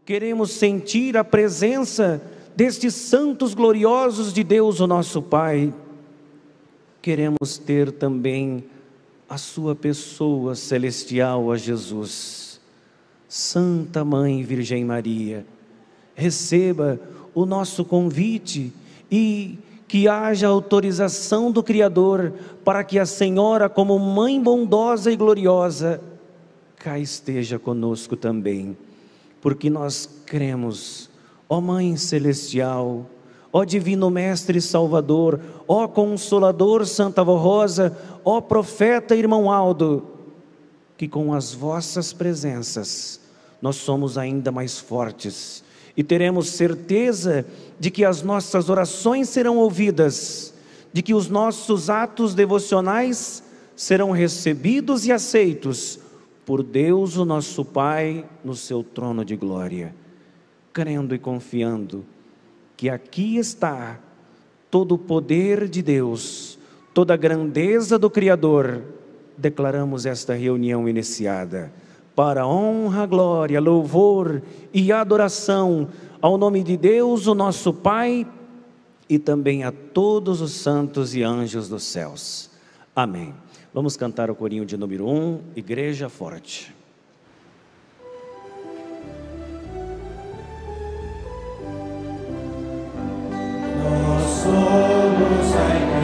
Queremos sentir a presença destes santos gloriosos de Deus, o nosso Pai. Queremos ter também a sua pessoa celestial, a Jesus. Santa Mãe Virgem Maria, receba o nosso convite e que haja autorização do Criador para que a Senhora, como Mãe bondosa e gloriosa, cá esteja conosco também. Porque nós cremos, ó Mãe Celestial, ó Divino Mestre e Salvador, ó Consolador Santa Avó Rosa, ó Profeta Irmão Aldo, que com as vossas presenças nós somos ainda mais fortes e teremos certeza de que as nossas orações serão ouvidas, de que os nossos atos devocionais serão recebidos e aceitos por Deus, o nosso Pai, no seu trono de glória. Crendo e confiando que aqui está todo o poder de Deus, toda a grandeza do Criador, declaramos esta reunião iniciada para honra, glória, louvor e adoração ao nome de Deus, o nosso Pai, e também a todos os santos e anjos dos céus. Amém. Vamos cantar o corinho de número 1, Igreja Forte. Nós somos a Igreja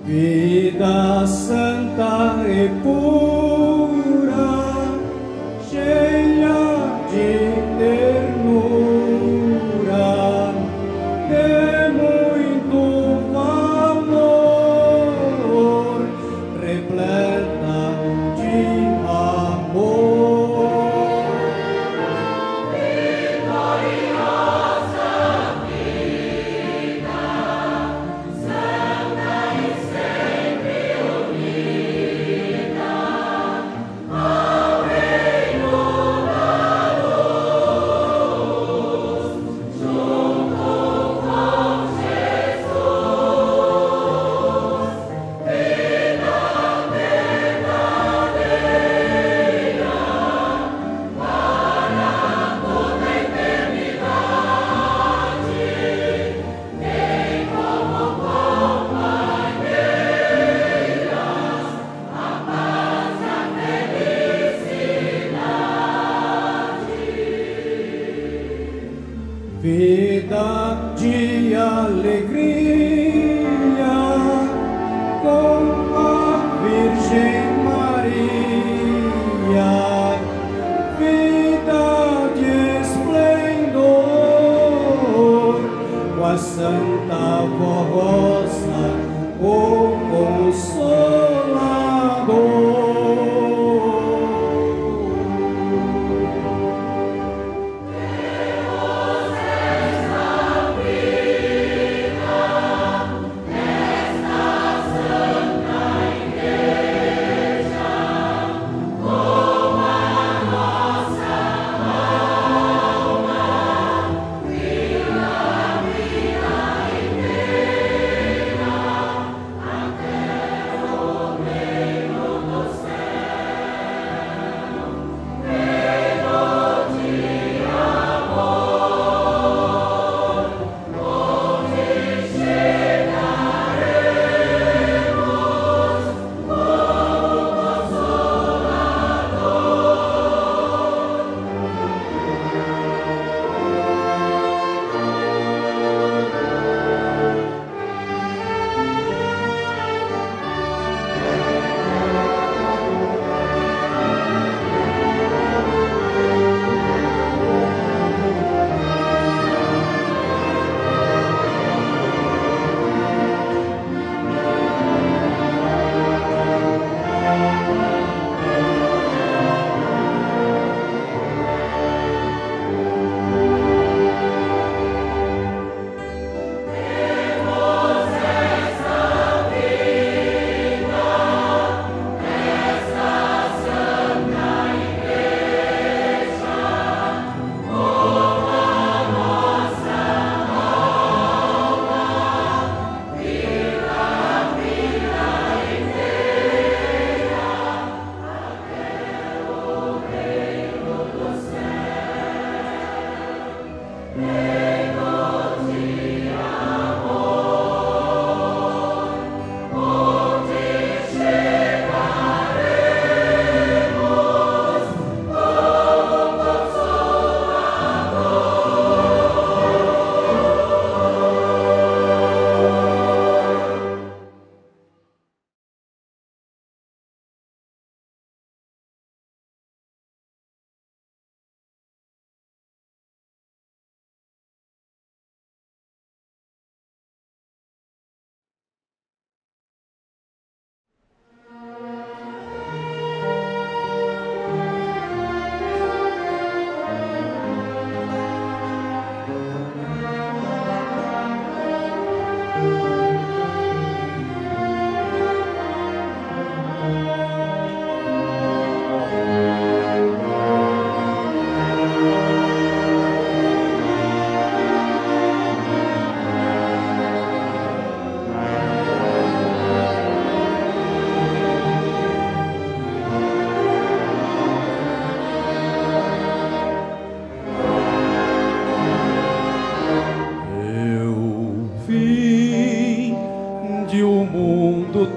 vida santa e pura, cheia de ternura, de muito valor, repleta de amor. Vitoriosa vida, santa e sempre unida ao reino da luz, junto com Jesus, vida verdadeira para toda a eternidade, tem como companheiras a paz e a felicidade. Vida de alegria com a Virgem Maria, vida de esplendor com tua santa voz, o Consolador.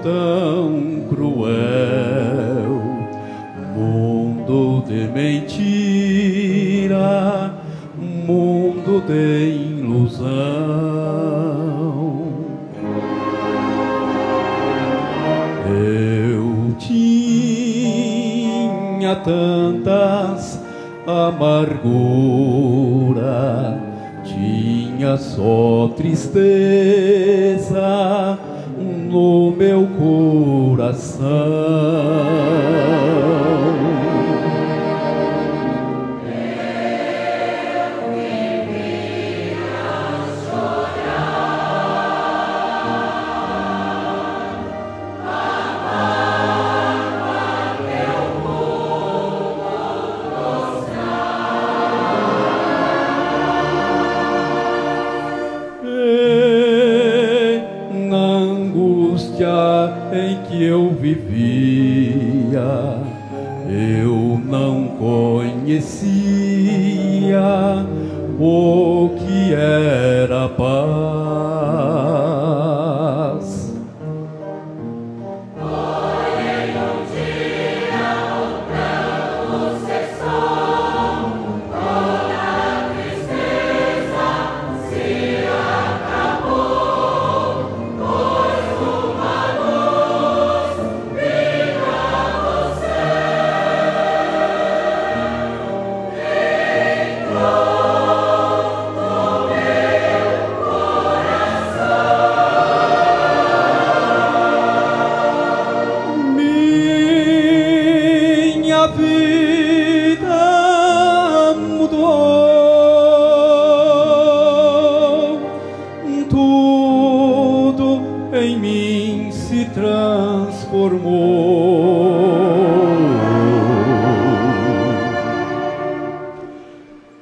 Tão cruel, mundo de mentira, mundo de ilusão. Eu tinha tantas amarguras, tinha só tristeza no meu coração. Em que eu vivia, eu não conhecia o que era paz. Porém, um dia o pranto cessou, toda a tristeza se acabou, pois uma luz brilha no céu, entrou no meu transformou.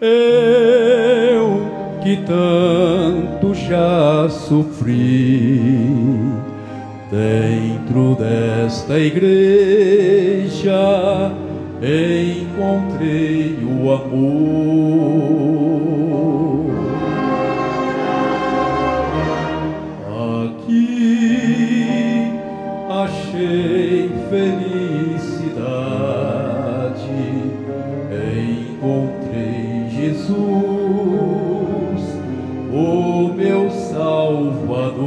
Eu que tanto já sofri dentro desta igreja, encontrei o amor. Aqui achei felicidade, encontrei Jesus, o meu Salvador.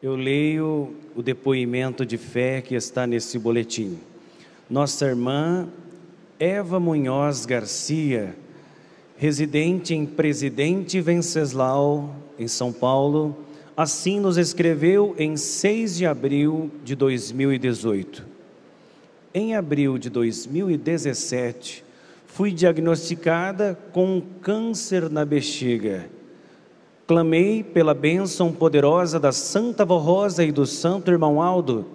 Eu leio o depoimento de fé que está nesse boletim. Nossa irmã Eva Munhoz Garcia, residente em Presidente Venceslau, em São Paulo, assim nos escreveu em 6 de abril de 2018. Em abril de 2017, fui diagnosticada com um câncer na bexiga. Clamei pela bênção poderosa da Santa Vó Rosa e do Santo Irmão Aldo,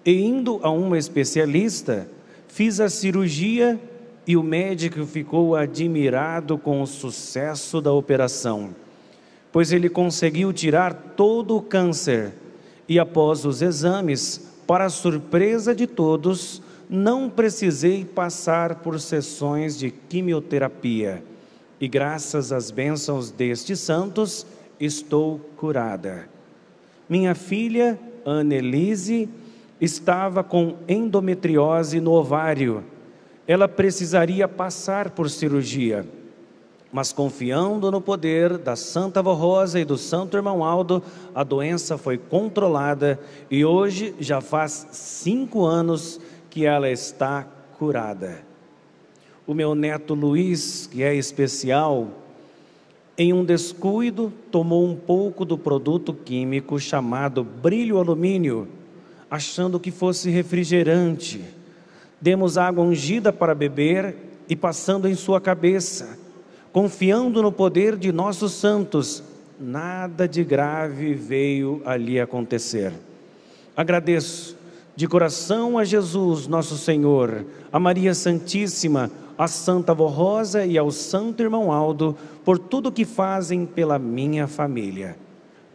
e indo a uma especialista, fiz a cirurgia e o médico ficou admirado com o sucesso da operação, pois ele conseguiu tirar todo o câncer e após os exames, para a surpresa de todos, não precisei passar por sessões de quimioterapia e graças às bênçãos destes santos, estou curada. Minha filha, Annelise, estava com endometriose no ovário. Ela precisaria passar por cirurgia, mas confiando no poder da Santa Vó Rosa e do Santo Irmão Aldo, a doença foi controlada e hoje já faz 5 anos que ela está curada. O meu neto Luiz, que é especial, em um descuido, tomou um pouco do produto químico chamado brilho alumínio, achando que fosse refrigerante. Demos água ungida para beber e passando em sua cabeça, confiando no poder de nossos santos, nada de grave veio ali acontecer. Agradeço de coração a Jesus, nosso Senhor, a Maria Santíssima, a Santa Vó Rosa e ao Santo Irmão Aldo, por tudo que fazem pela minha família.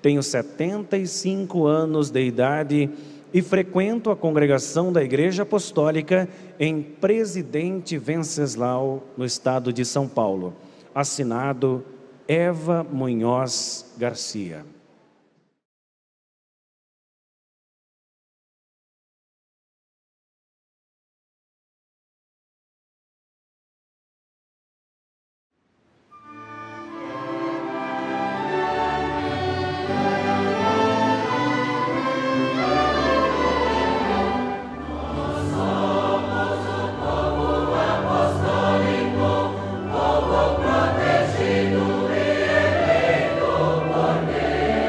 Tenho 75 anos de idade e frequento a congregação da Igreja Apostólica em Presidente Venceslau, no estado de São Paulo. Assinado Eva Munhoz Garcia. Protegido e eleito por Deus.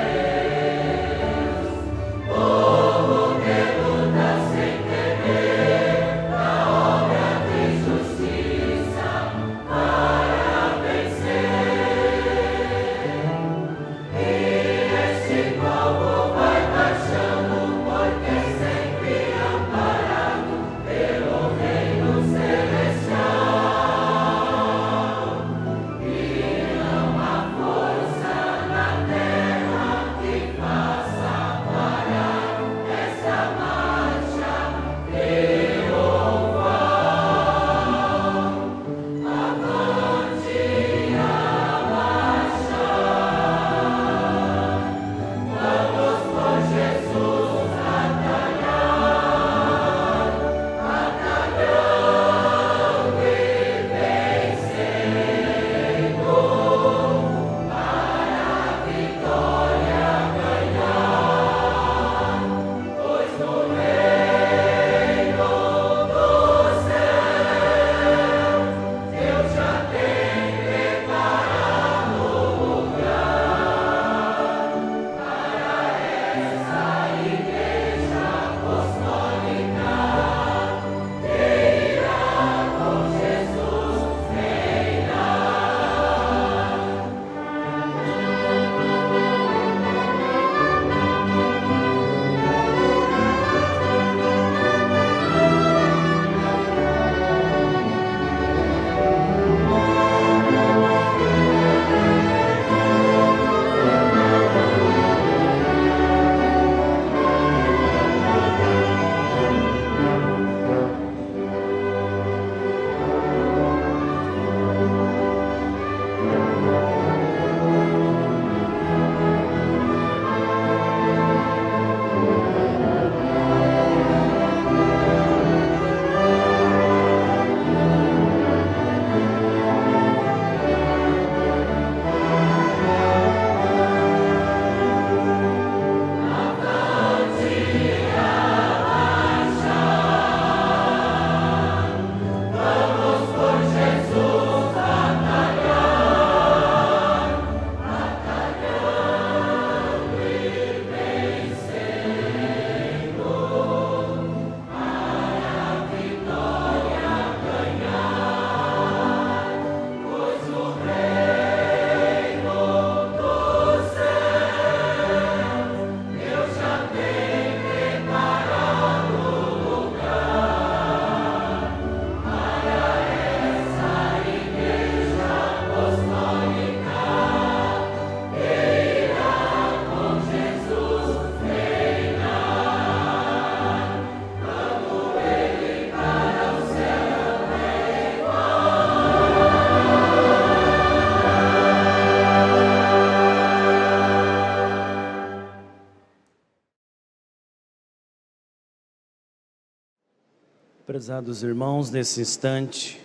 Prezados irmãos, nesse instante,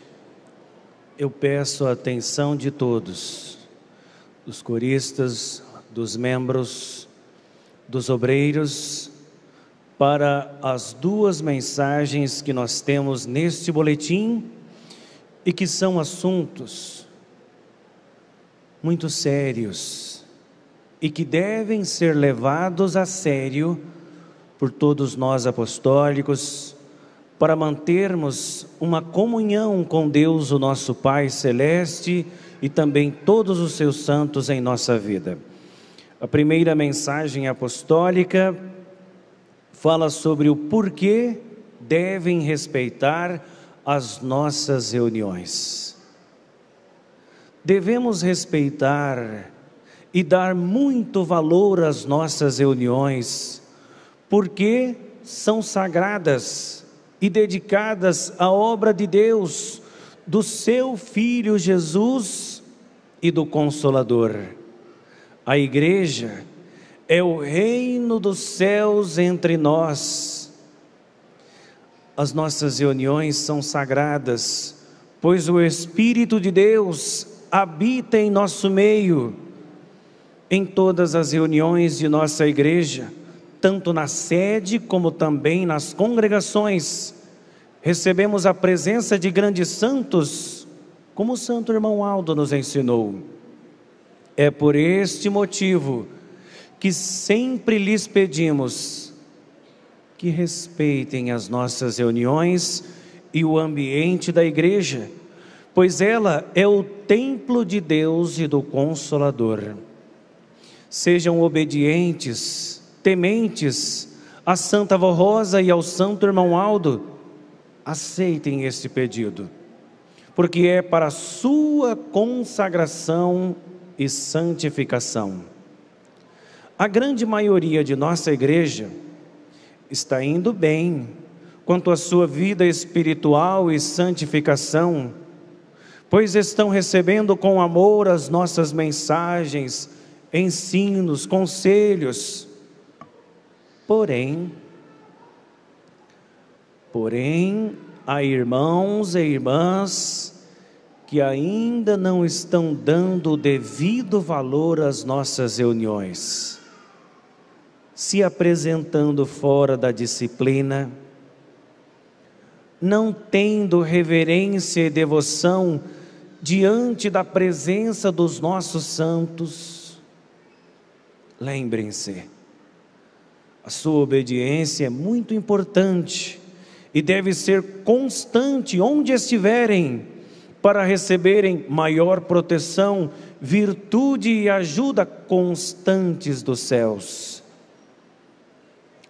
eu peço a atenção de todos, dos coristas, dos membros, dos obreiros, para as duas mensagens que nós temos neste boletim e que são assuntos muito sérios e que devem ser levados a sério por todos nós apostólicos, para mantermos uma comunhão com Deus, o nosso Pai Celeste, e também todos os seus santos em nossa vida. A primeira mensagem apostólica fala sobre o porquê devem respeitar as nossas reuniões. Devemos respeitar e dar muito valor às nossas reuniões, porque são sagradas e dedicadas à obra de Deus, do seu Filho Jesus e do Consolador. A igreja é o reino dos céus entre nós. As nossas reuniões são sagradas, pois o Espírito de Deus habita em nosso meio. Em todas as reuniões de nossa igreja, tanto na sede como também nas congregações, recebemos a presença de grandes santos, como o santo irmão Aldo nos ensinou. É por este motivo que sempre lhes pedimos que respeitem as nossas reuniões e o ambiente da igreja, pois ela é o templo de Deus e do Consolador. Sejam obedientes, tementes à Santa Avó Rosa e ao Santo Irmão Aldo. Aceitem este pedido, porque é para a sua consagração e santificação. A grande maioria de nossa igreja está indo bem quanto à sua vida espiritual e santificação, pois estão recebendo com amor as nossas mensagens, ensinos, conselhos. Porém, há irmãos e irmãs que ainda não estão dando o devido valor às nossas reuniões, se apresentando fora da disciplina, não tendo reverência e devoção diante da presença dos nossos santos. Lembrem-se, a sua obediência é muito importante e deve ser constante onde estiverem, para receberem maior proteção, virtude e ajuda constantes dos céus.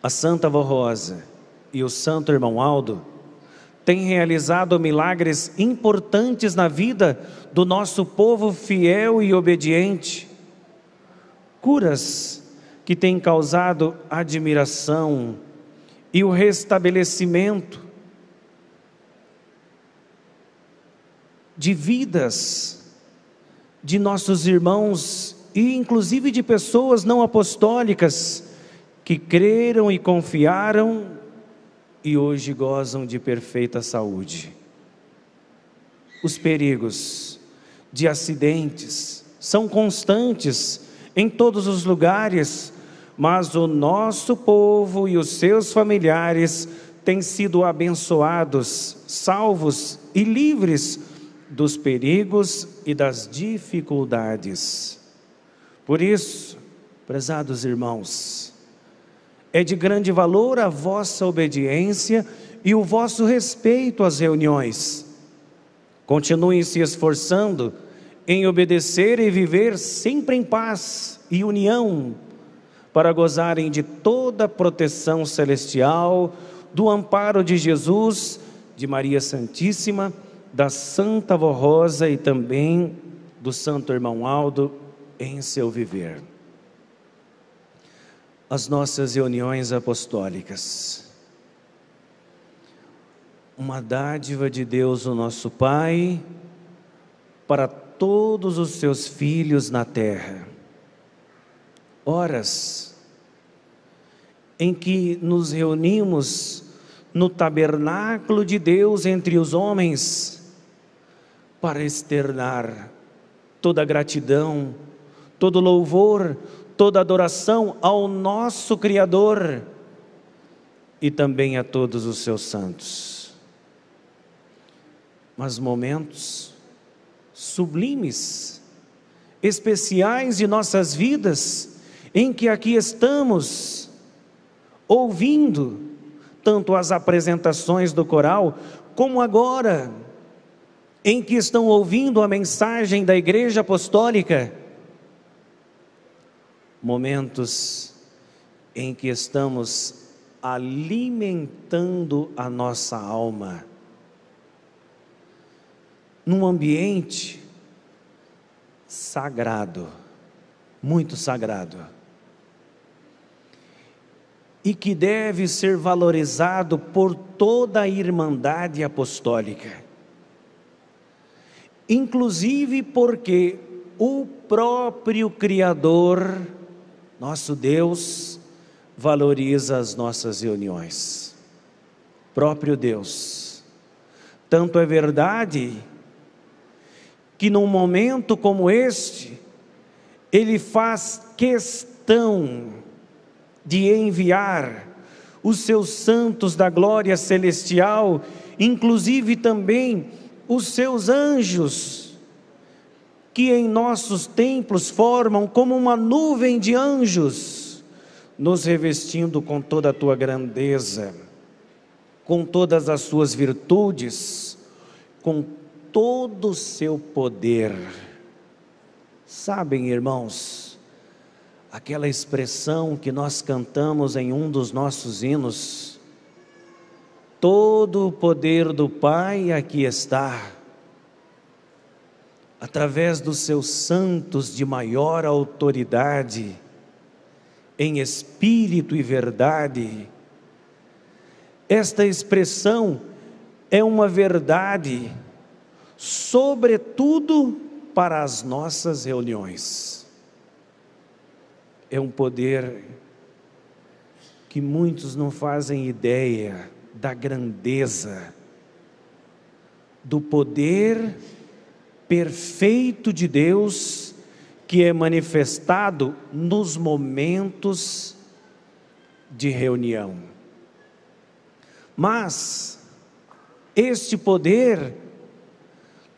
A Santa Avó Rosa e o Santo Irmão Aldo têm realizado milagres importantes na vida do nosso povo fiel e obediente. Curas que têm causado admiração e o restabelecimento de vidas de nossos irmãos e inclusive de pessoas não apostólicas que creram e confiaram e hoje gozam de perfeita saúde. Os perigos de acidentes são constantes em todos os lugares, mas o nosso povo e os seus familiares têm sido abençoados, salvos e livres dos perigos e das dificuldades. Por isso, prezados irmãos, é de grande valor a vossa obediência e o vosso respeito às reuniões. Continuem se esforçando em obedecer e viver sempre em paz e união, para gozarem de toda a proteção celestial, do amparo de Jesus, de Maria Santíssima, da Santa Avó Rosa e também do Santo Irmão Aldo em seu viver. As nossas reuniões apostólicas, uma dádiva de Deus, o nosso Pai, para todos os seus filhos na terra. Horas em que nos reunimos no tabernáculo de Deus entre os homens, para externar toda gratidão, todo louvor, toda adoração ao nosso Criador e também a todos os seus santos. Mas momentos sublimes, especiais de nossas vidas, em que aqui estamos ouvindo tanto as apresentações do coral, como agora, em que estão ouvindo a mensagem da Igreja Apostólica. Momentos em que estamos alimentando a nossa alma, num ambiente sagrado, muito sagrado, e que deve ser valorizado por toda a Irmandade Apostólica, inclusive porque o próprio Criador, nosso Deus, valoriza as nossas reuniões. Próprio Deus. Tanto é verdade que num momento como este, Ele faz questão de enviar os seus santos da glória celestial, inclusive também os seus anjos, que em nossos templos formam como uma nuvem de anjos, nos revestindo com toda a tua grandeza, com todas as suas virtudes, com todo o seu poder. Sabem, irmãos, aquela expressão que nós cantamos em um dos nossos hinos: todo o poder do Pai aqui está, através dos seus santos de maior autoridade, em espírito e verdade. Esta expressão é uma verdade, sobretudo para as nossas reuniões. É um poder que muitos não fazem ideia da grandeza, do poder perfeito de Deus, que é manifestado nos momentos de reunião. Mas este poder,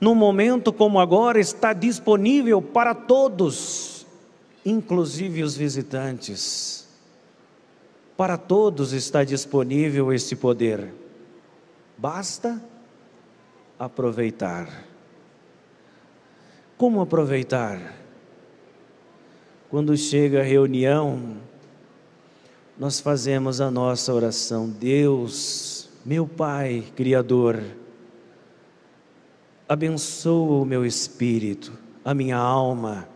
num momento como agora, está disponível para todos, inclusive os visitantes. Para todos está disponível este poder. Basta aproveitar. Como aproveitar? Quando chega a reunião, nós fazemos a nossa oração: Deus, meu Pai Criador, abençoa o meu espírito, a minha alma,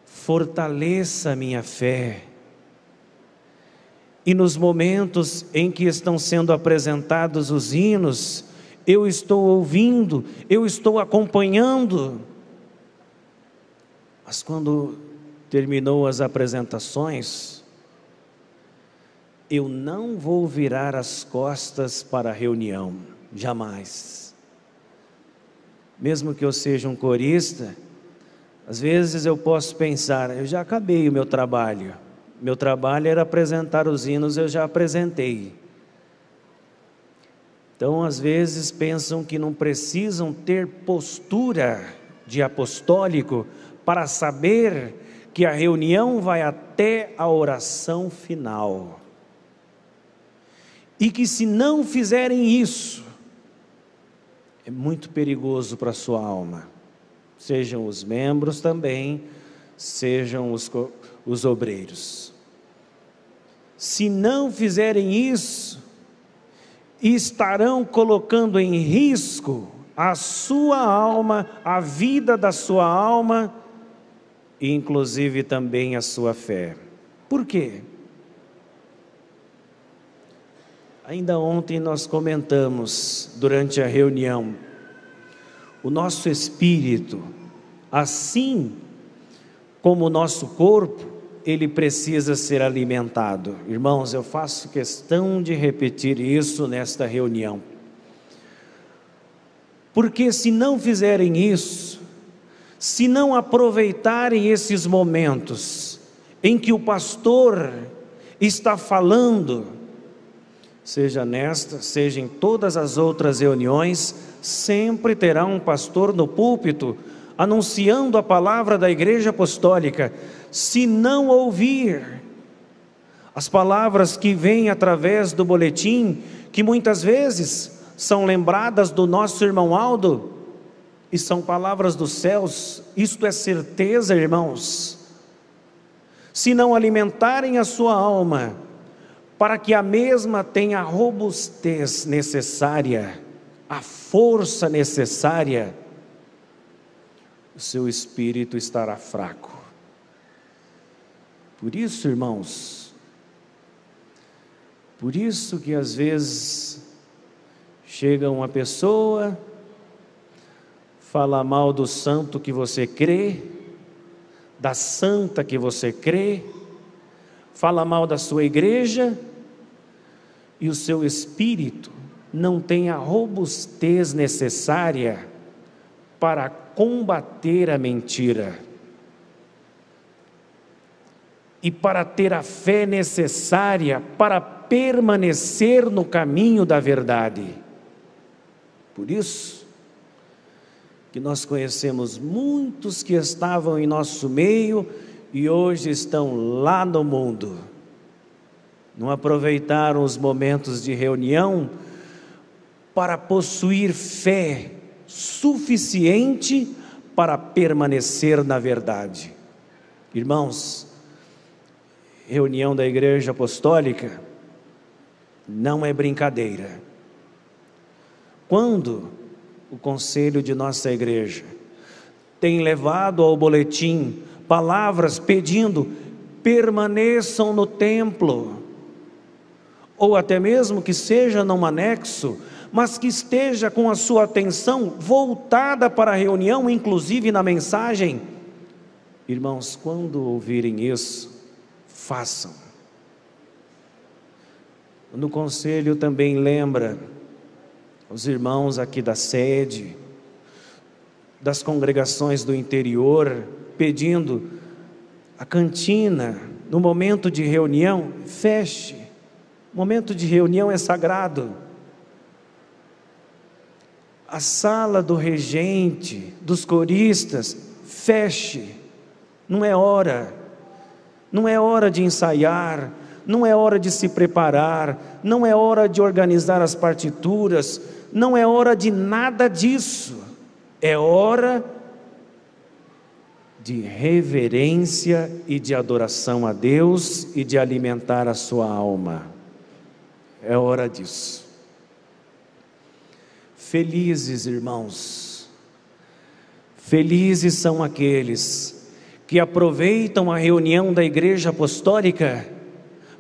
fortaleça a minha fé. E nos momentos em que estão sendo apresentados os hinos, eu estou ouvindo, eu estou acompanhando. Mas quando terminou as apresentações, eu não vou virar as costas para a reunião, jamais. Mesmo que eu seja um corista, às vezes eu posso pensar: eu já acabei o meu trabalho. Meu trabalho era apresentar os hinos, eu já apresentei. Então, às vezes pensam que não precisam ter postura de apostólico para saber que a reunião vai até a oração final. E que se não fizerem isso, é muito perigoso para a sua alma. Sejam os membros também, sejam os obreiros. Se não fizerem isso, estarão colocando em risco a sua alma, a vida da sua alma, e inclusive também a sua fé. Por quê? Ainda ontem nós comentamos durante a reunião, o nosso espírito, assim como o nosso corpo, ele precisa ser alimentado. Irmãos, eu faço questão de repetir isso nesta reunião. Porque se não fizerem isso, se não aproveitarem esses momentos em que o pastor está falando, seja nesta, seja em todas as outras reuniões, sempre terá um pastor no púlpito anunciando a palavra da Igreja Apostólica. Se não ouvir as palavras que vêm através do boletim, que muitas vezes são lembradas do nosso irmão Aldo, e são palavras dos céus, isto é certeza, irmãos. Se não alimentarem a sua alma, para que a mesma tenha a robustez necessária, a força necessária, o seu espírito estará fraco. Por isso, irmãos, por isso que às vezes chega uma pessoa, fala mal do santo que você crê, da santa que você crê, fala mal da sua igreja, e o seu espírito não tem a robustez necessária para combater a mentira e para ter a fé necessária para permanecer no caminho da verdade. Por isso que nós conhecemos muitos que estavam em nosso meio e hoje estão lá no mundo. Não aproveitaram os momentos de reunião para possuir fé suficiente para permanecer na verdade. Irmãos, reunião da Igreja Apostólica não é brincadeira. Quando o conselho de nossa igreja tem levado ao boletim palavras pedindo permaneçam no templo, ou até mesmo que seja num anexo, mas que esteja com a sua atenção voltada para a reunião, inclusive na mensagem. Irmãos, quando ouvirem isso, façam. No conselho também lembra os irmãos aqui da sede, das congregações do interior, pedindo a cantina, no momento de reunião, feche. O momento de reunião é sagrado. A sala do regente, dos coristas, feche. Não é hora de ensaiar, não é hora de se preparar, não é hora de organizar as partituras, não é hora de nada disso. É hora de reverência e de adoração a Deus e de alimentar a sua alma. É hora disso. Felizes, irmãos, felizes são aqueles que aproveitam a reunião da Igreja Apostólica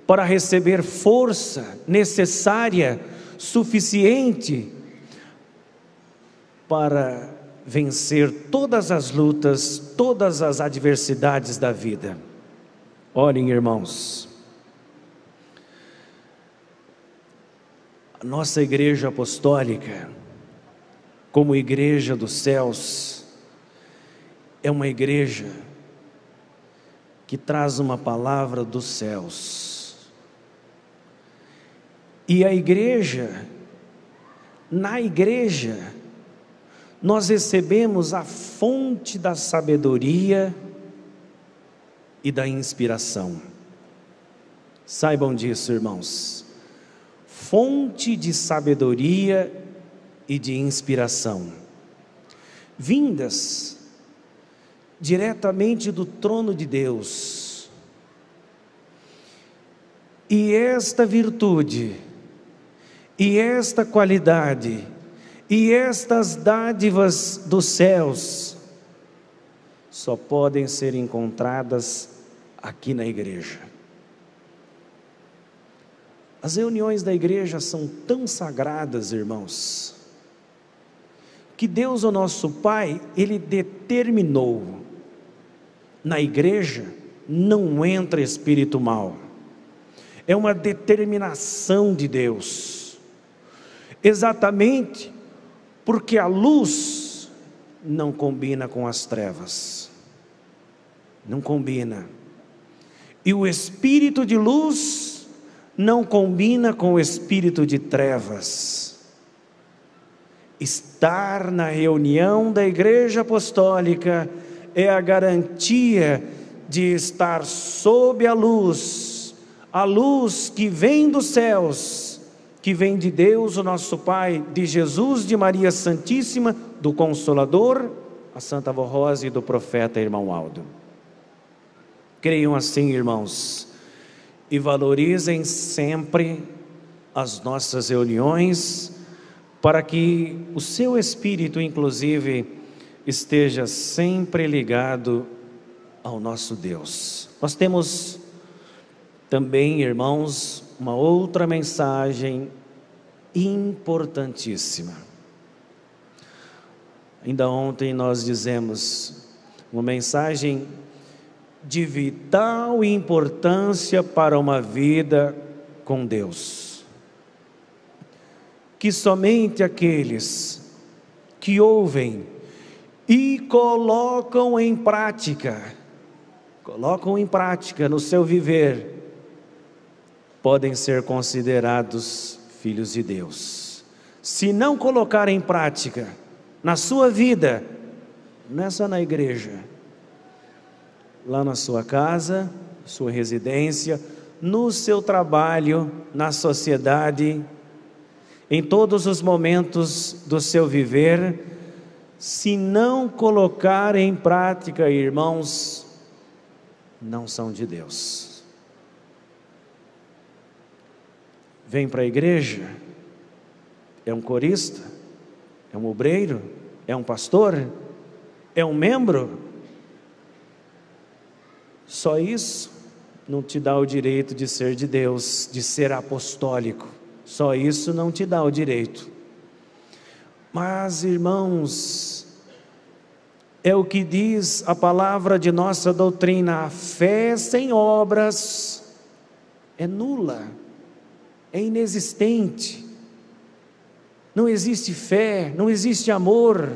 para receber força necessária, suficiente para vencer todas as lutas, todas as adversidades da vida. Olhem, irmãos, a nossa Igreja Apostólica, como Igreja dos Céus, é uma igreja que traz uma palavra dos céus. E a igreja, na igreja, nós recebemos a fonte da sabedoria e da inspiração. Saibam disso, irmãos. Fonte de sabedoria e de inspiração, vindas diretamente do trono de Deus. E esta virtude, e esta qualidade, e estas dádivas dos céus, só podem ser encontradas aqui na igreja. As reuniões da igreja são tão sagradas, irmãos, que Deus, o nosso Pai, Ele determinou na igreja não entra espírito mau. É uma determinação de Deus, exatamente porque a luz não combina com as trevas, não combina, e o espírito de luz não combina com o espírito de trevas. Estar na reunião da Igreja Apostólica é a garantia de estar sob a luz que vem dos céus, que vem de Deus, o nosso Pai, de Jesus, de Maria Santíssima, do Consolador, a Santa Avó Rosa e do profeta irmão Aldo. Creiam assim, irmãos, e valorizem sempre as nossas reuniões, para que o seu espírito, inclusive, esteja sempre ligado ao nosso Deus. Nós temos também, irmãos, uma outra mensagem importantíssima. Ainda ontem nós dizemos uma mensagem de vital importância para uma vida com Deus, que somente aqueles que ouvem e colocam em prática no seu viver, podem ser considerados filhos de Deus. Se não colocar em prática na sua vida, não é só na igreja, lá na sua casa, sua residência, no seu trabalho, na sociedade, em todos os momentos do seu viver, se não colocar em prática, irmãos, não são de Deus. Vem para a igreja, é um corista, é um obreiro, é um pastor, é um membro. Só isso não te dá o direito de ser de Deus, de ser apostólico. Só isso não te dá o direito. Mas, irmãos, é o que diz a palavra de nossa doutrina: a fé sem obras é nula, é inexistente. Não existe fé, não existe amor,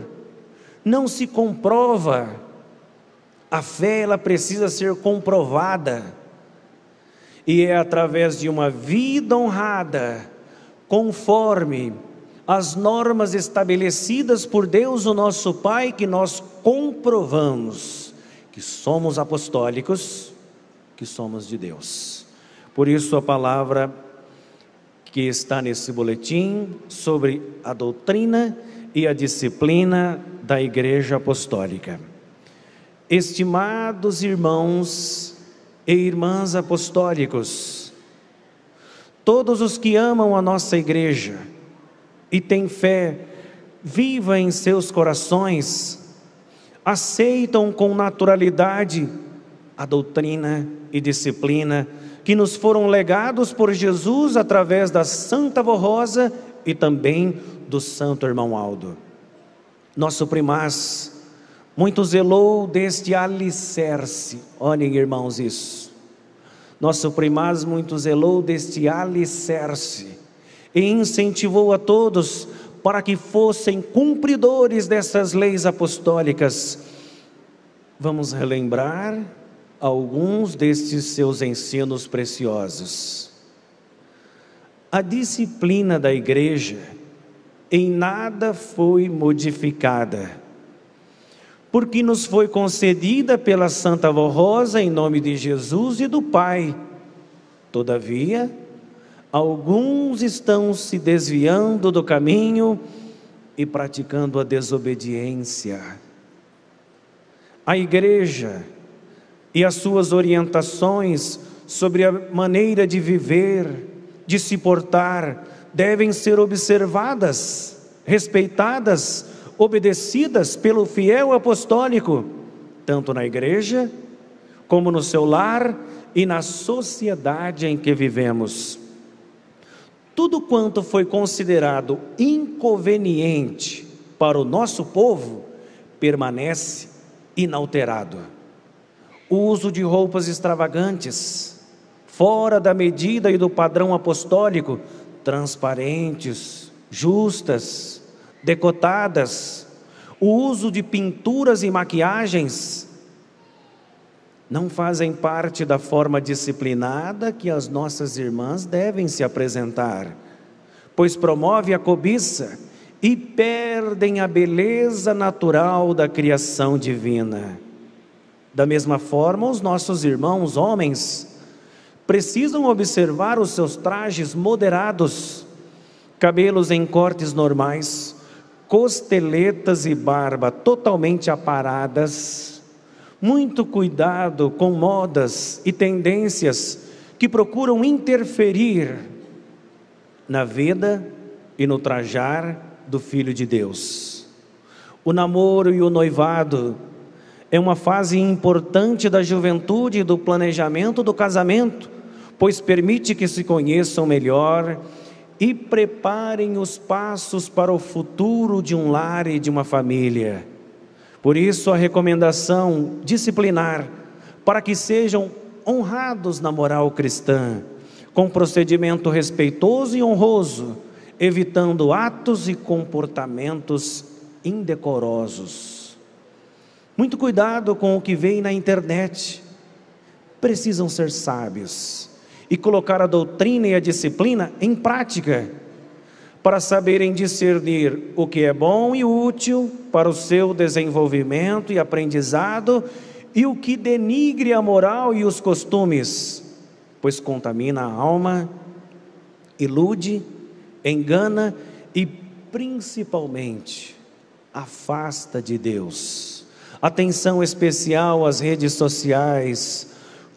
não se comprova. A fé, ela precisa ser comprovada, e é através de uma vida honrada, conforme as normas estabelecidas por Deus, o nosso Pai, que nós comprovamos que somos apostólicos, que somos de Deus. Por isso a palavra que está nesse boletim sobre a doutrina e a disciplina da Igreja Apostólica. Estimados irmãos e irmãs apostólicos, todos os que amam a nossa igreja e têm fé viva em seus corações, aceitam com naturalidade a doutrina e disciplina que nos foram legados por Jesus através da Santa Avó Rosa e também do Santo Irmão Aldo. Nosso primaz muito zelou deste alicerce. Olhem, irmãos, isso. Nosso primaz muito zelou deste alicerce e incentivou a todos para que fossem cumpridores dessas leis apostólicas. Vamos relembrar alguns destes seus ensinos preciosos. A disciplina da igreja em nada foi modificada, porque nos foi concedida pela Santa Avó Rosa em nome de Jesus e do Pai. Todavia, alguns estão se desviando do caminho e praticando a desobediência. A igreja e as suas orientações sobre a maneira de viver, de se portar, devem ser observadas, respeitadas, obedecidas pelo fiel apostólico, tanto na igreja, como no seu lar e na sociedade em que vivemos. Tudo quanto foi considerado inconveniente para o nosso povo, permanece inalterado. o uso de roupas extravagantes, fora da medida e do padrão apostólico, transparentes, justas, decotadas, o uso de pinturas e maquiagens, não fazem parte da forma disciplinada que as nossas irmãs devem se apresentar, pois promove a cobiça e perdem a beleza natural da criação divina. Da mesma forma, os nossos irmãos homens precisam observar os seus trajes moderados, cabelos em cortes normais, costeletas e barba totalmente aparadas. Muito cuidado com modas e tendências que procuram interferir na vida e no trajar do Filho de Deus. O namoro e o noivado é uma fase importante da juventude e do planejamento do casamento, pois permite que se conheçam melhor e preparem os passos para o futuro de um lar e de uma família. Por isso a recomendação disciplinar, para que sejam honrados na moral cristã, com procedimento respeitoso e honroso, evitando atos e comportamentos indecorosos. Muito cuidado com o que vem na internet. Precisam ser sábios e colocar a doutrina e a disciplina em prática, para saberem discernir o que é bom e útil para o seu desenvolvimento e aprendizado, e o que denigre a moral e os costumes, pois contamina a alma, ilude, engana e principalmente afasta de Deus. Atenção especial às redes sociais.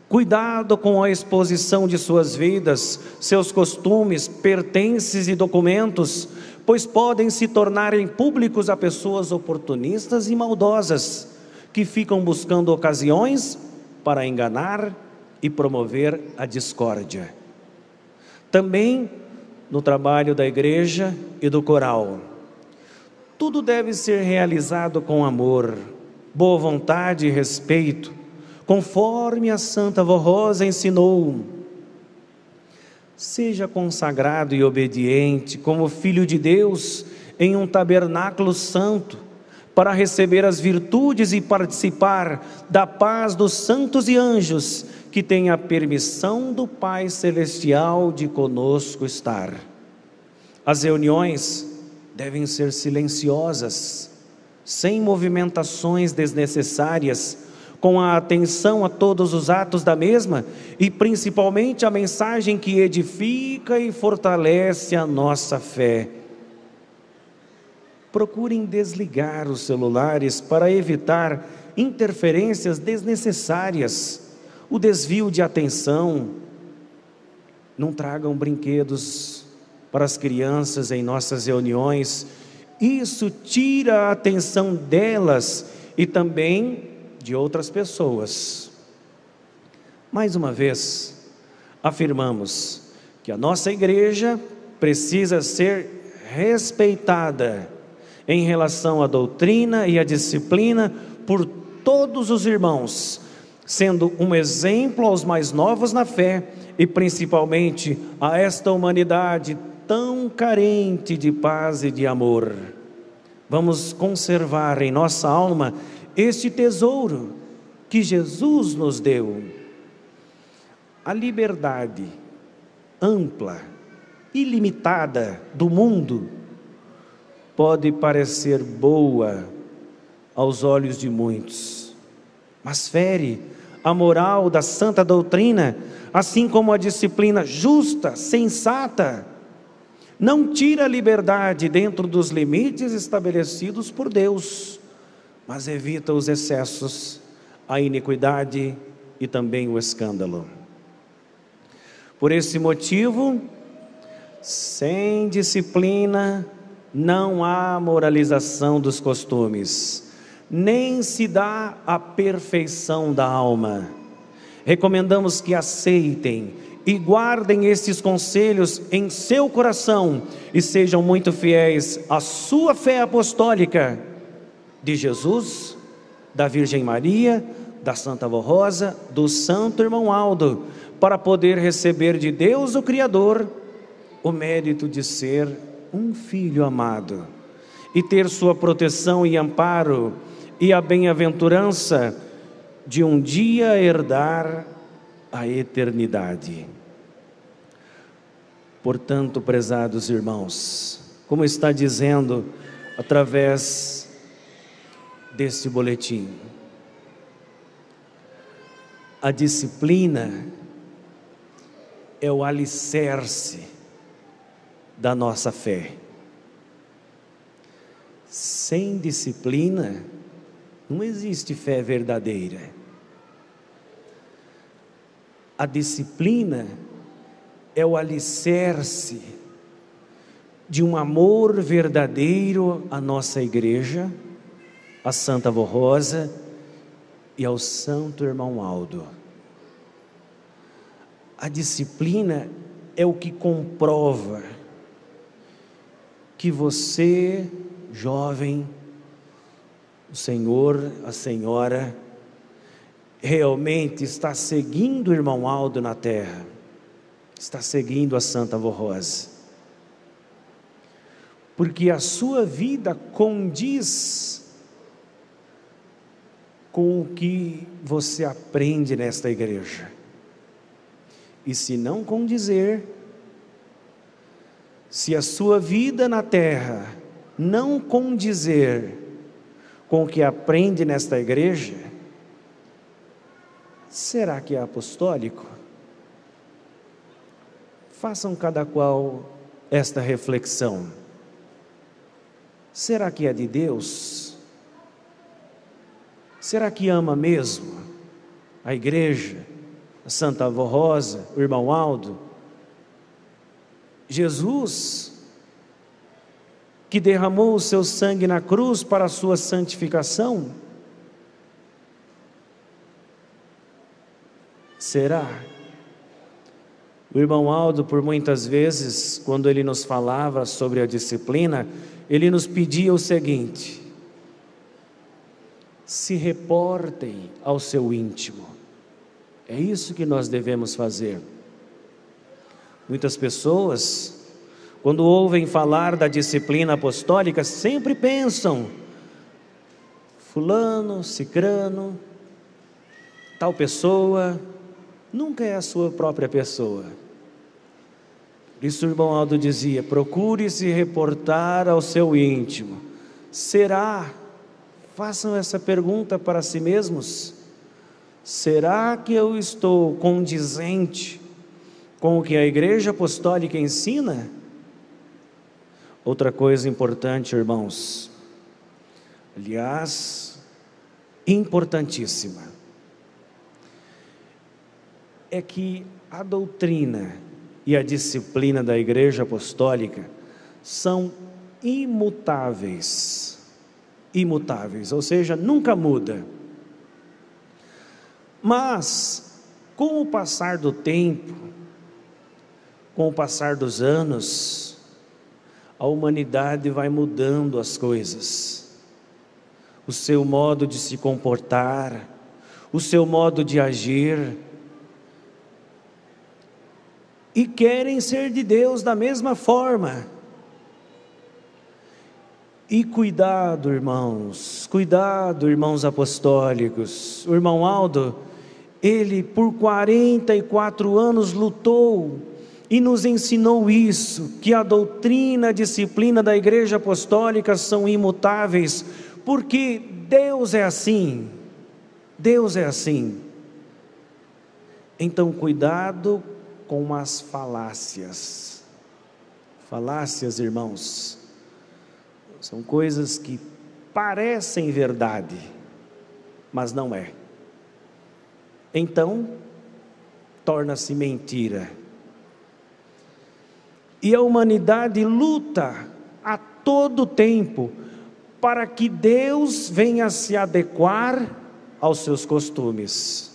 Cuidado com a exposição de suas vidas, seus costumes, pertences e documentos, pois podem se tornarem públicos a pessoas oportunistas e maldosas, que ficam buscando ocasiões para enganar e promover a discórdia. Também no trabalho da igreja e do coral, tudo deve ser realizado com amor, boa vontade e respeito, conforme a Santa Vó Rosa ensinou. Seja consagrado e obediente como filho de Deus em um tabernáculo santo, para receber as virtudes e participar da paz dos santos e anjos, que tem a permissão do Pai Celestial de conosco estar. As reuniões devem ser silenciosas, sem movimentações desnecessárias, com a atenção a todos os atos da mesma e principalmente a mensagem que edifica e fortalece a nossa fé. Procurem desligar os celulares para evitar interferências desnecessárias, o desvio de atenção. Não tragam brinquedos para as crianças em nossas reuniões. Isso tira a atenção delas e também de outras pessoas. Mais uma vez, afirmamos que a nossa igreja precisa ser respeitada em relação à doutrina e à disciplina por todos os irmãos, sendo um exemplo aos mais novos na fé e principalmente a esta humanidade tão carente de paz e de amor. Vamos conservar em nossa alma este tesouro que Jesus nos deu. A liberdade ampla, ilimitada do mundo pode parecer boa aos olhos de muitos, mas fere a moral da santa doutrina, assim como a disciplina justa, sensata. Não tira a liberdade dentro dos limites estabelecidos por Deus, mas evita os excessos, a iniquidade e também o escândalo. Por esse motivo, sem disciplina não há moralização dos costumes, nem se dá a perfeição da alma. Recomendamos que aceitem e guardem estes conselhos em seu coração e sejam muito fiéis à sua fé apostólica, de Jesus, da Virgem Maria, da Santa Avó Rosa, do Santo Irmão Aldo, para poder receber de Deus o Criador o mérito de ser um filho amado e ter sua proteção e amparo e a bem-aventurança de um dia herdar a eternidade. Portanto, prezados irmãos, como está dizendo através deste boletim, a disciplina é o alicerce da nossa fé. Sem disciplina, não existe fé verdadeira. A disciplina é o alicerce de um amor verdadeiro à nossa igreja, à Santa Avó Rosa e ao Santo Irmão Aldo. A disciplina é o que comprova que você, jovem, o senhor, a senhora, realmente está seguindo o Irmão Aldo na terra, está seguindo a Santa Avó Rosa, porque a sua vida condiz com o que você aprende nesta igreja. E se não condizer, se a sua vida na terra não condizer com o que aprende nesta igreja, será que é apostólico? Façam cada qual esta reflexão. Será que é de Deus? Será que ama mesmo a igreja, a Santa Avó Rosa, o Irmão Aldo? Jesus, que derramou o seu sangue na cruz para a sua santificação? Será? O Irmão Aldo, por muitas vezes, quando ele nos falava sobre a disciplina, ele nos pedia o seguinte: se reportem ao seu íntimo. É isso que nós devemos fazer. Muitas pessoas, quando ouvem falar da disciplina apostólica, sempre pensam: fulano, cicrano, tal pessoa, nunca é a sua própria pessoa. Por isso o Irmão Aldo dizia: procure se reportar ao seu íntimo. Será? Façam essa pergunta para si mesmos. Será que eu estou condizente com o que a Igreja Apostólica ensina? Outra coisa importante, irmãos, aliás, importantíssima, é que a doutrina e a disciplina da Igreja Apostólica são imutáveis. Imutáveis, ou seja, nunca muda. Mas, com o passar do tempo, com o passar dos anos, a humanidade vai mudando as coisas, o seu modo de se comportar, o seu modo de agir, e querem ser de Deus da mesma forma. E cuidado, irmãos, apostólicos. O Irmão Aldo, ele por 44 anos lutou e nos ensinou isso, que a doutrina, a disciplina da Igreja Apostólica são imutáveis, porque Deus é assim. Deus é assim. Então, cuidado com as falácias. Falácias, irmãos, são coisas que parecem verdade, mas não é. Então, torna-se mentira. E a humanidade luta a todo tempo para que Deus venha se adequar aos seus costumes.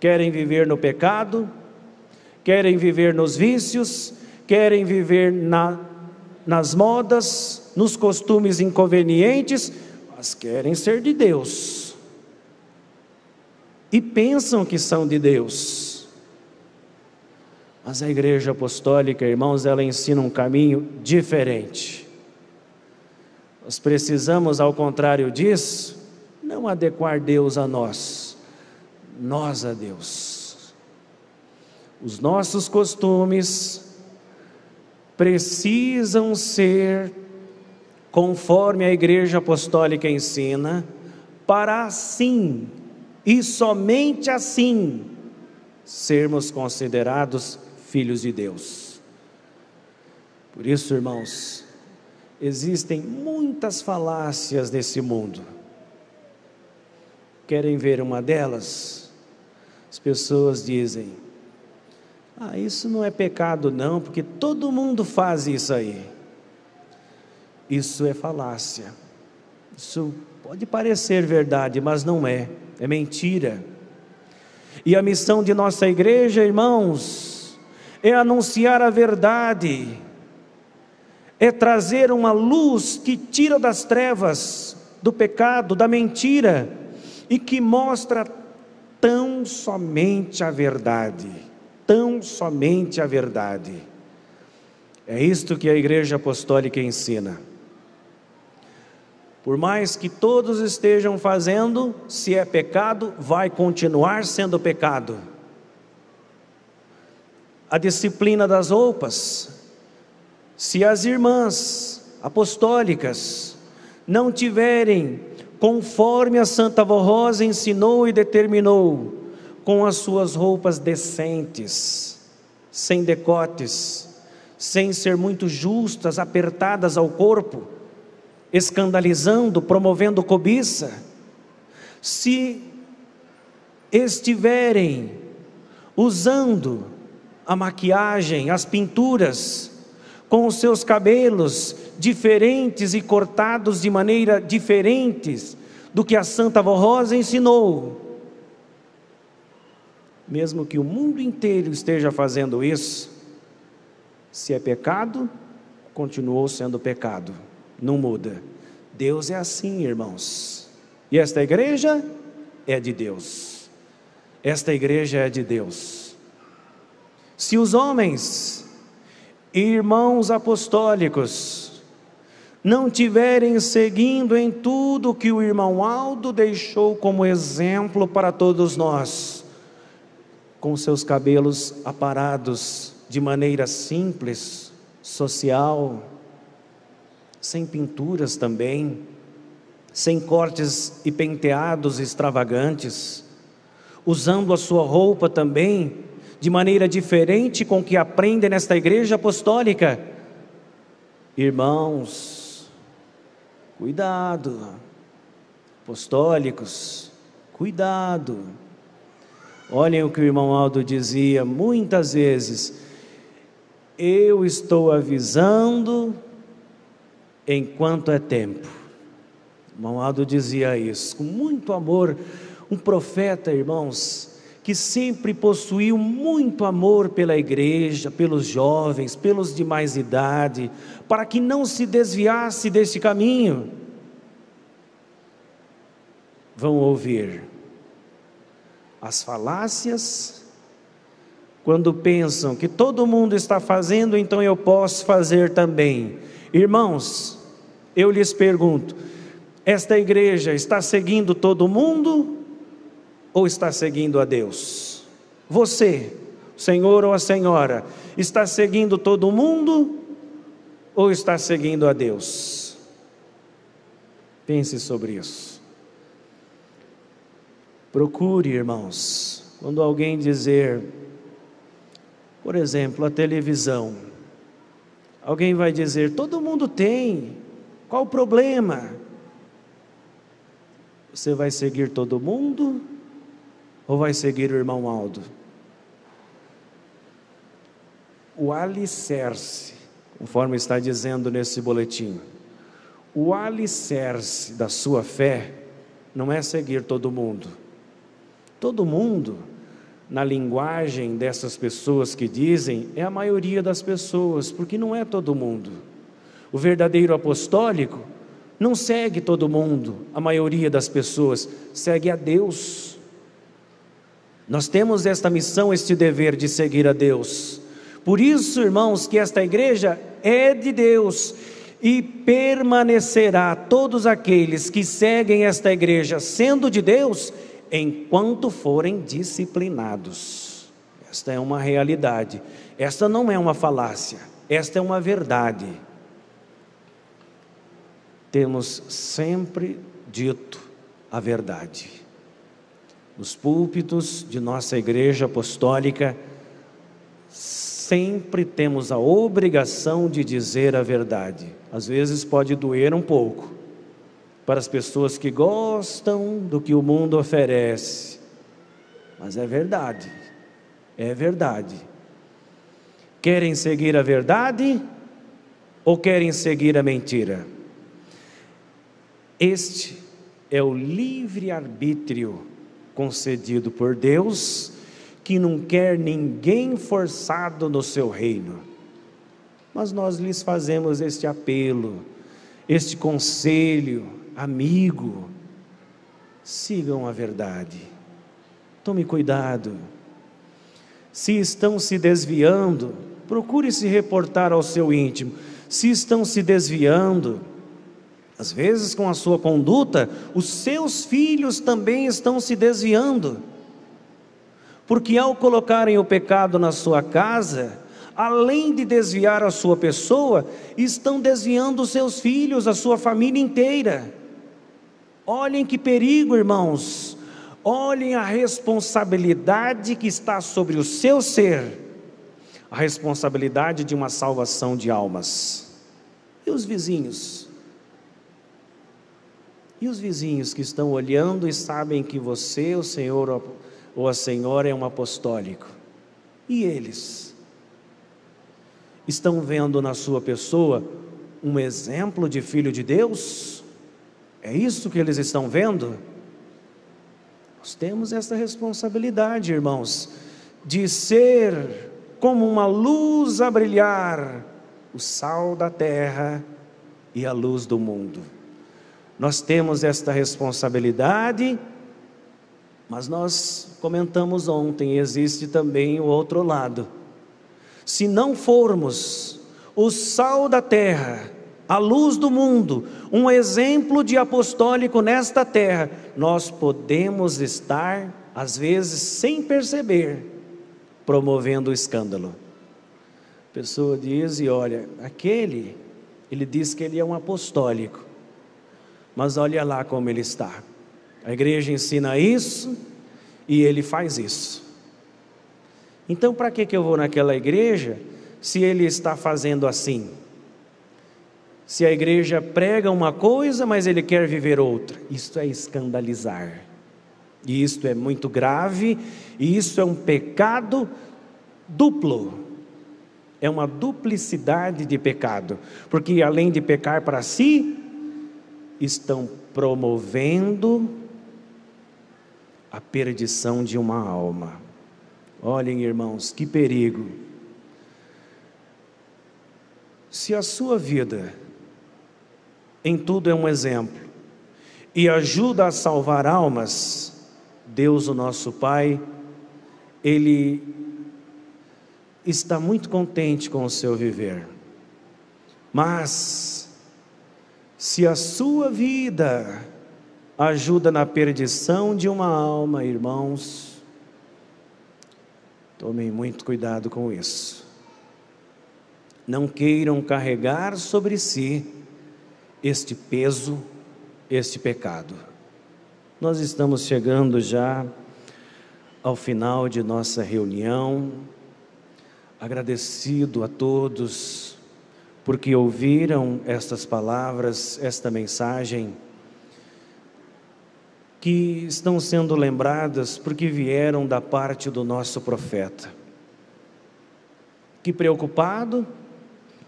Querem viver no pecado, querem viver nos vícios, querem viver nas modas, nos costumes inconvenientes, mas querem ser de Deus. e pensam que são de Deus. Mas a Igreja Apostólica, irmãos, ela ensina um caminho diferente. Nós precisamos, ao contrário disso, não adequar Deus a nós, nós a Deus. Os nossos costumes precisam ser conforme a Igreja Apostólica ensina, para assim, e somente assim, sermos considerados filhos de Deus. Por isso, irmãos, existem muitas falácias nesse mundo. Querem ver uma delas? As pessoas dizem: isso não é pecado não, porque todo mundo faz isso aí. Isso é falácia. Isso pode parecer verdade, mas não é. É mentira. E a missão de nossa igreja, irmãos, é anunciar a verdade, é trazer uma luz que tira das trevas, do pecado, da mentira, e que mostra tão somente a verdade. Tão somente a verdade. É isto que a Igreja Apostólica ensina. Por mais que todos estejam fazendo, se é pecado, vai continuar sendo pecado. A disciplina das roupas, se as irmãs apostólicas não tiverem, conforme a Santa Vó Rosa ensinou e determinou, com as suas roupas decentes, sem decotes, sem ser muito justas, apertadas ao corpo, escandalizando, promovendo cobiça, se estiverem usando a maquiagem, as pinturas, com os seus cabelos diferentes e cortados de maneira diferentes do que a Santa Vó Rosa ensinou, mesmo que o mundo inteiro esteja fazendo isso, se é pecado, continuou sendo pecado, não muda. Deus é assim, irmãos, e esta igreja é de Deus. Esta igreja é de Deus. Se os homens e irmãos apostólicos não tiverem seguindo em tudo que o irmão Aldo deixou como exemplo para todos nós, com seus cabelos aparados de maneira simples, social, sem pinturas também, sem cortes e penteados extravagantes, usando a sua roupa também de maneira diferente com que aprendem nesta igreja apostólica. Irmãos, cuidado, apostólicos, cuidado. Olhem o que o irmão Aldo dizia muitas vezes: eu estou avisando enquanto é tempo. O irmão Aldo dizia isso com muito amor. Um profeta, irmãos, que sempre possuiu muito amor pela igreja, pelos jovens, pelos de mais idade, para que não se desviasse desse caminho. Vão ouvir as falácias, quando pensam que todo mundo está fazendo, então eu posso fazer também. Irmãos, eu lhes pergunto: esta igreja está seguindo todo mundo ou está seguindo a Deus? Você, o senhor ou a senhora, está seguindo todo mundo ou está seguindo a Deus? Pense sobre isso. Procure, irmãos, quando alguém dizer, por exemplo, a televisão, alguém vai dizer: todo mundo tem, qual o problema? Você vai seguir todo mundo ou vai seguir o irmão Aldo? O alicerce, conforme está dizendo nesse boletim, o alicerce da sua fé não é seguir todo mundo. Todo mundo, na linguagem dessas pessoas que dizem, é a maioria das pessoas, porque não é todo mundo. O verdadeiro apostólico não segue todo mundo, a maioria das pessoas, segue a Deus. Nós temos esta missão, este dever de seguir a Deus. Por isso, irmãos, que esta igreja é de Deus e permanecerá todos aqueles que seguem esta igreja sendo de Deus, enquanto forem disciplinados. Esta é uma realidade, esta não é uma falácia, esta é uma verdade. Temos sempre dito a verdade. Nos púlpitos de nossa igreja apostólica, sempre temos a obrigação de dizer a verdade. Às vezes pode doer um pouco para as pessoas que gostam do que o mundo oferece, mas é verdade, é verdade. Querem seguir a verdade ou querem seguir a mentira? Este é o livre-arbítrio concedido por Deus, que não quer ninguém forçado no seu reino. Mas nós lhes fazemos este apelo, este conselho amigo: sigam a verdade, tome cuidado. Se estão se desviando, procure se reportar ao seu íntimo. Se estão se desviando, às vezes com a sua conduta, os seus filhos também estão se desviando, porque ao colocarem o pecado na sua casa, além de desviar a sua pessoa, estão desviando os seus filhos, a sua família inteira. Olhem que perigo, irmãos. Olhem a responsabilidade que está sobre o seu ser, a responsabilidade de uma salvação de almas. E os vizinhos? E os vizinhos que estão olhando e sabem que você, o senhor ou a senhora, é um apostólico? E eles? Estão vendo na sua pessoa um exemplo de filho de Deus? É isso que eles estão vendo? Nós temos essa responsabilidade, irmãos, de ser como uma luz a brilhar, o sal da terra e a luz do mundo. Nós temos esta responsabilidade, mas nós comentamos ontem, existe também o outro lado. Se não formos o sal da terra, a luz do mundo, um exemplo de apostólico nesta terra, nós podemos estar, às vezes, sem perceber, promovendo o escândalo. A pessoa diz e olha, ele diz que ele é um apostólico, mas olha lá como ele está. A igreja ensina isso e ele faz isso. Então para que eu vou naquela igreja se ele está fazendo assim? Se a igreja prega uma coisa, mas ele quer viver outra, isso é escandalizar. E isto é muito grave, e isso é um pecado duplo. É uma duplicidade de pecado, porque além de pecar para si, estão promovendo a perdição de uma alma. Olhem, irmãos, que perigo. Se a sua vida em tudo é um exemplo e ajuda a salvar almas, Deus, o nosso Pai, Ele está muito contente com o seu viver. Mas se a sua vida ajuda na perdição de uma alma, irmãos, tomem muito cuidado com isso. Não queiram carregar sobre si este peso, este pecado. Nós estamos chegando já ao final de nossa reunião. Agradecido a todos porque ouviram estas palavras, esta mensagem, que estão sendo lembradas porque vieram da parte do nosso profeta, que preocupado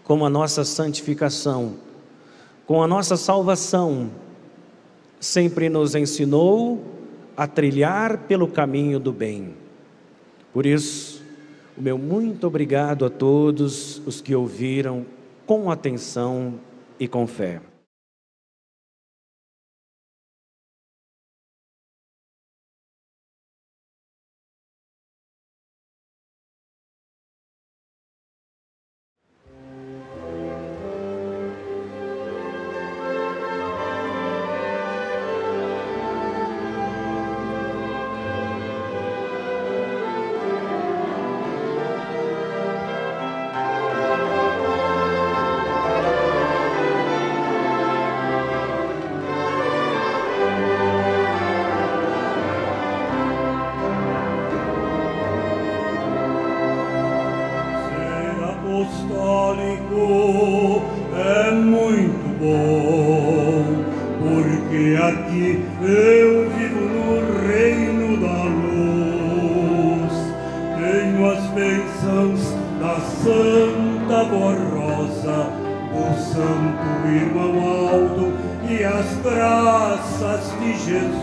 com a nossa santificação, com a nossa salvação, sempre nos ensinou a trilhar pelo caminho do bem. Por isso, o meu muito obrigado a todos os que ouviram com atenção e com fé. apostólico é muito bom, porque aqui eu vivo no reino da luz. Tenho as bênçãos da Santa Voz Rosa, o Santo Irmão Aldo e as graças de Jesus.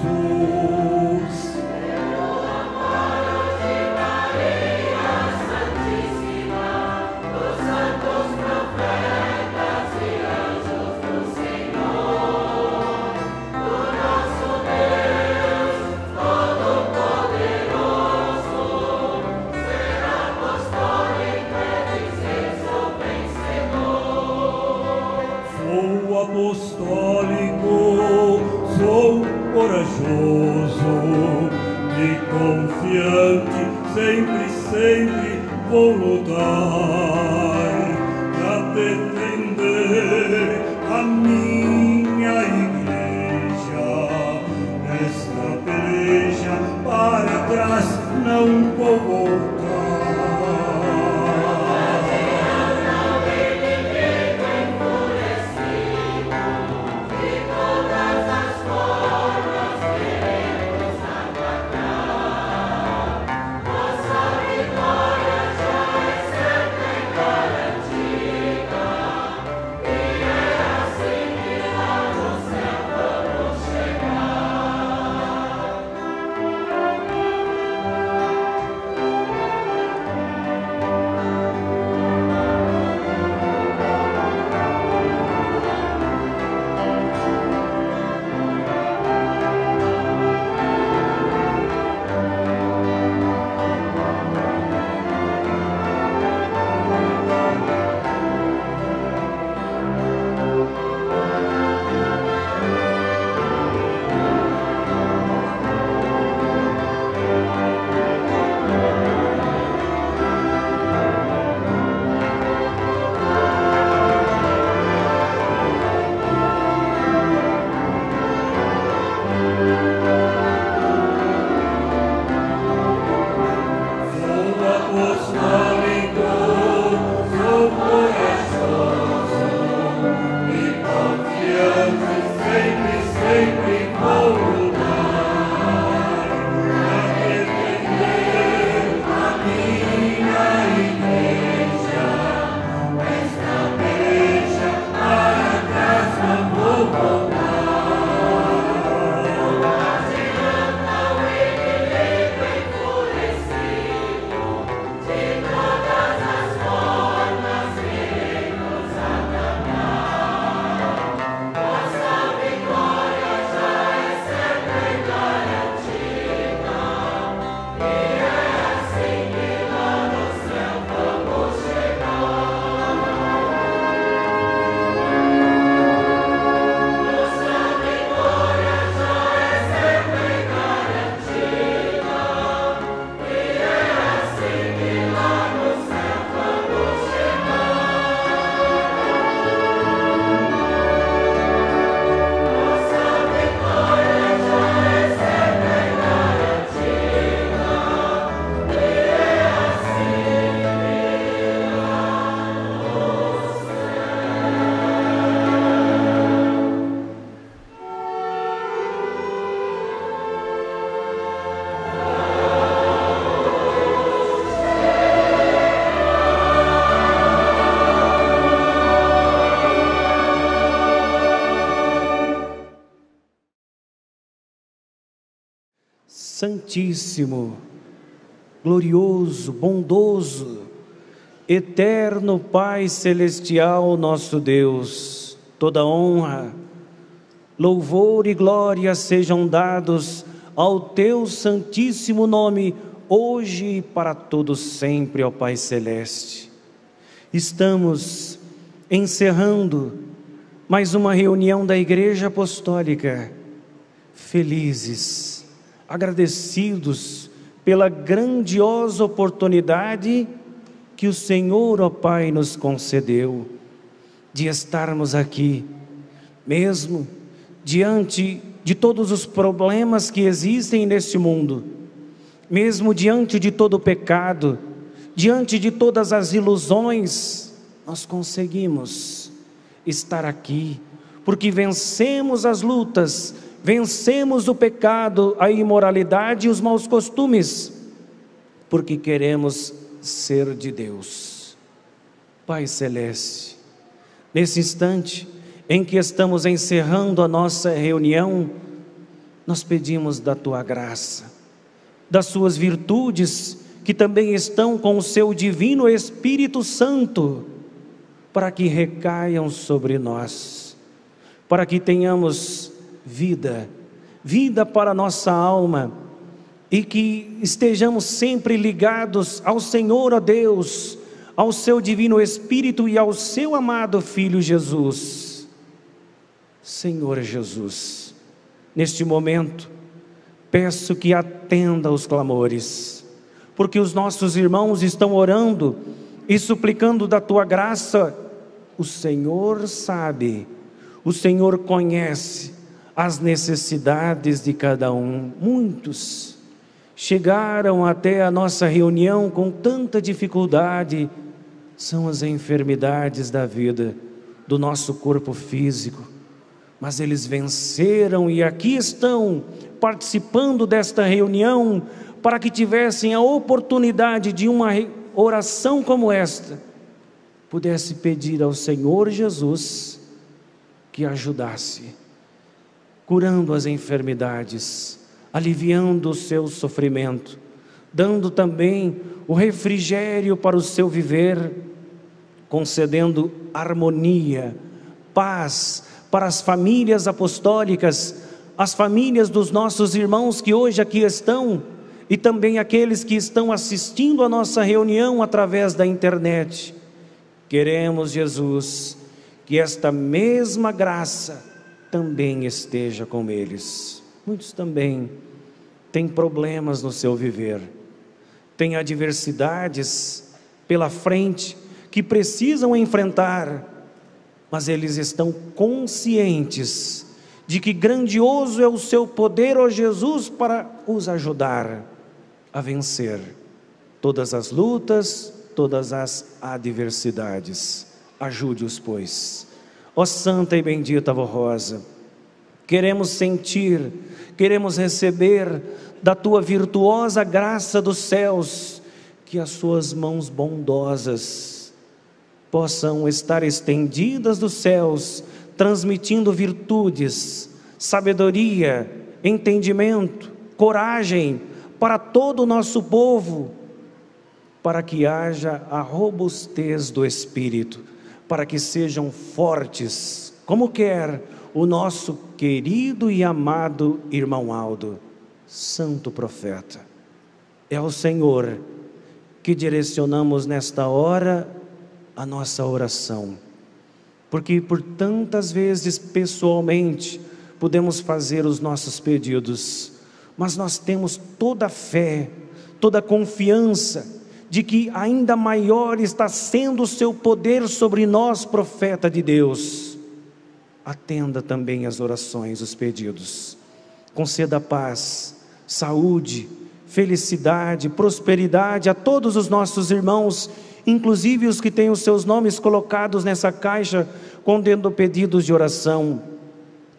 Apostólico, sou corajoso e confiante, sempre vou lutar para defender a minha igreja. Nesta peleja para trás não vou voltar. Santíssimo, glorioso, bondoso, eterno Pai Celestial, nosso Deus, toda honra, louvor e glória sejam dados ao Teu santíssimo nome, hoje e para todos sempre, ó Pai Celeste. Estamos encerrando mais uma reunião da Igreja Apostólica, felizes, agradecidos pela grandiosa oportunidade que o Senhor, ó Pai, nos concedeu de estarmos aqui, mesmo diante de todos os problemas que existem neste mundo, mesmo diante de todo o pecado, diante de todas as ilusões, nós conseguimos estar aqui, porque vencemos as lutas, vencemos o pecado, a imoralidade e os maus costumes, porque queremos ser de Deus. Pai Celeste, nesse instante em que estamos encerrando a nossa reunião, nós pedimos da Tua graça, das Suas virtudes, que também estão com o Seu divino Espírito Santo, para que recaiam sobre nós, para que tenhamos vida para a nossa alma, e que estejamos sempre ligados ao Senhor, ó Deus, ao Seu divino Espírito e ao Seu amado Filho Jesus. Senhor Jesus, neste momento, peço que atenda aos clamores, porque os nossos irmãos estão orando e suplicando da Tua graça. O Senhor sabe, o Senhor conhece as necessidades de cada um. Muitos chegaram até a nossa reunião com tanta dificuldade, são as enfermidades da vida, do nosso corpo físico, mas eles venceram e aqui estão participando desta reunião, para que tivessem a oportunidade de uma oração como esta, pudesse pedir ao Senhor Jesus que ajudasse, curando as enfermidades, aliviando o seu sofrimento, dando também o refrigério para o seu viver, concedendo harmonia, paz para as famílias apostólicas, as famílias dos nossos irmãos que hoje aqui estão, e também aqueles que estão assistindo a nossa reunião através da internet. Queremos, Jesus, que esta mesma graça também esteja com eles. Muitos também têm problemas no seu viver, têm adversidades pela frente que precisam enfrentar, mas eles estão conscientes de que grandioso é o seu poder, ó Jesus, para os ajudar a vencer todas as lutas, todas as adversidades. Ajude-os, pois. Ó Santa e bendita Avó Rosa, queremos sentir, queremos receber da Tua virtuosa graça dos céus, que as Suas mãos bondosas possam estar estendidas dos céus, transmitindo virtudes, sabedoria, entendimento, coragem para todo o nosso povo, para que haja a robustez do Espírito, para que sejam fortes, como quer o nosso querido e amado irmão Aldo, santo profeta. É ao Senhor que direcionamos nesta hora a nossa oração, porque por tantas vezes pessoalmente podemos fazer os nossos pedidos, mas nós temos toda a fé, toda a confiança de que ainda maior está sendo o seu poder sobre nós, profeta de Deus. Atenda também as orações, os pedidos. Conceda paz, saúde, felicidade, prosperidade a todos os nossos irmãos, inclusive os que têm os seus nomes colocados nessa caixa contendo pedidos de oração.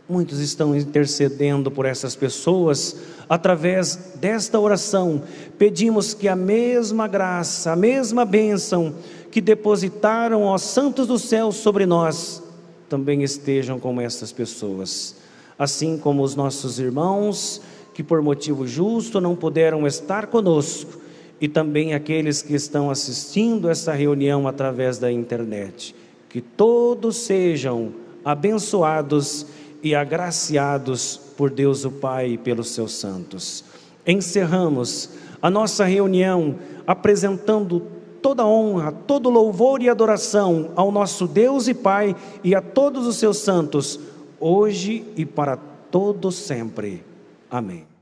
Muitos estão intercedendo por essas pessoas. Através desta oração, pedimos que a mesma graça, a mesma bênção que depositaram aos santos do céu sobre nós, também estejam com essas pessoas. Assim como os nossos irmãos que por motivo justo não puderam estar conosco, e também aqueles que estão assistindo essa reunião através da internet. Que todos sejam abençoados e agraciados por Deus o Pai e pelos seus santos. Encerramos a nossa reunião apresentando toda honra, todo louvor e adoração ao nosso Deus e Pai e a todos os seus santos, hoje e para todo sempre. Amém.